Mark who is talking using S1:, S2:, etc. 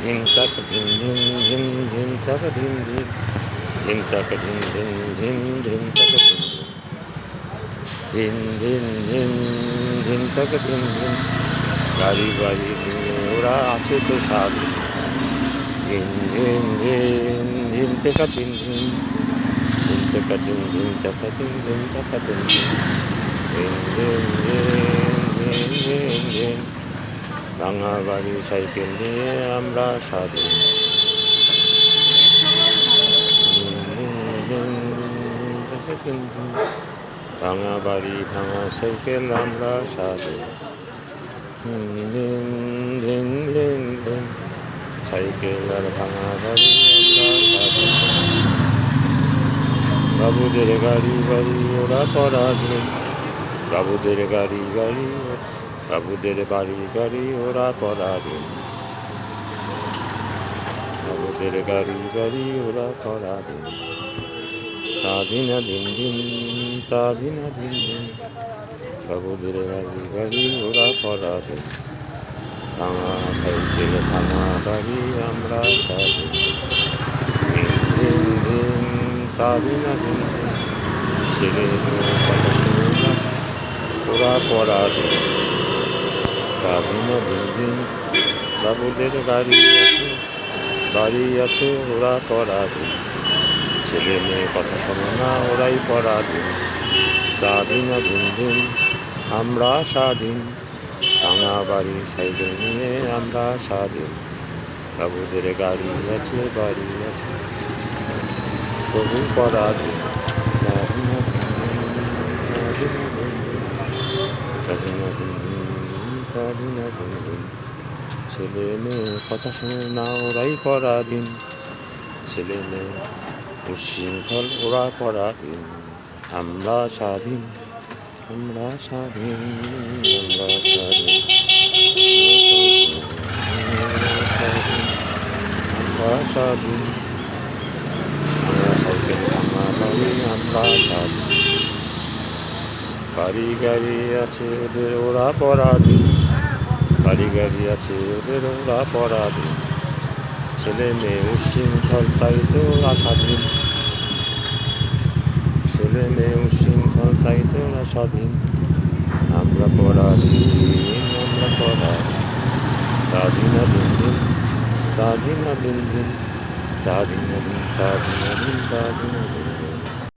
S1: ধিম তাক ধিম ধিম ধিম ধিম তাক ধিম ধিম ধিম তাক ধিম ধিম ধিম ধিম তাক ধিম ধিম ধিম ধিম তাক ধিম ধিম গাড়ি বাড়ি ওরা আছে তো সাধু ধিম ধিম ধিম ধিম টাকা ধিম ধিম ধিম টাকা ধিম ধিম টাকা ধিম ধিম টাকা ধিম ধিম ধিম ধিম ধিম ধিম ধিম ভাঙা বাড়ি সাইকেল নিয়ে আমরা সাধু ভাঙা বাড়ি ভাঙা সাইকেল আমরা সাধু সাইকেল আর ভাঙা বাড়ি আমরা সাধু বাবুদের গাড়ি বাড়ি ওরা পরাধীন বাবুদের গাড়ি গাড়ি বাবুদের বাড়ি গাড়ি ওরা পরাধীন বাবুদের গাড়ি গাড়ি ওরা পরাধীন তাদিনা দিন দিন তাদিনা দিন দিন বাবুদের গাড়ি গাড়ি ওরা পরাধীন ভাঙা সাইকেল ভাঙা বাড়ি আমরা সাধু দিন দিন দিন তাদিনা দিন দিন ছেলে কথা শুনে না ওরা পরাধীন তাদিনা দিন দিন বাবুদের গাড়ি আছে বাড়ি আছে ওরা পরাধীন ছেলে মেয়ে কথা শোনে না ওরাই পরাধীন তাদিনা দিন দিন আমরা স্বাধীন ভাঙা বাড়ি সাইকেল নিয়ে আমরা স্বাধীন বাবুদের গাড়ি আছে বাড়ি আছে তবু পরাধীন তাদিনা দিন তাদিনা দিন দিন ছেলে মেয়ে কথা শোনে না ওরাই পরাধীন ছেলে মেয়ে উচ্ছৃঙ্খল ওরা পরাধীন আমরা স্বাধীন আমরা স্বাধীন আমরা স্বাধীন আমরা স্বাধীন আমরা সাইকেল ভাঙা বাড়ি আমরা স্বাধীন বাড়ি গাড়ি আছে ওদের ওরা পরাধীন বাড়ি গাড়ি আছে ওদের ওরা পরাধীন ছেলে মেয়ে উচ্ছৃঙ্খল তাই তো ওরা স্বাধীন ছেলে মেয়ে উচ্ছৃঙ্খল তাই তো ওরা স্বাধীন আমরা পরাধীন আমরা পরাধীন তাদিনা দিন দিন তাদিনা দিন দিন তাদিনা দিন তাদিনা দিন তাদিনা দিন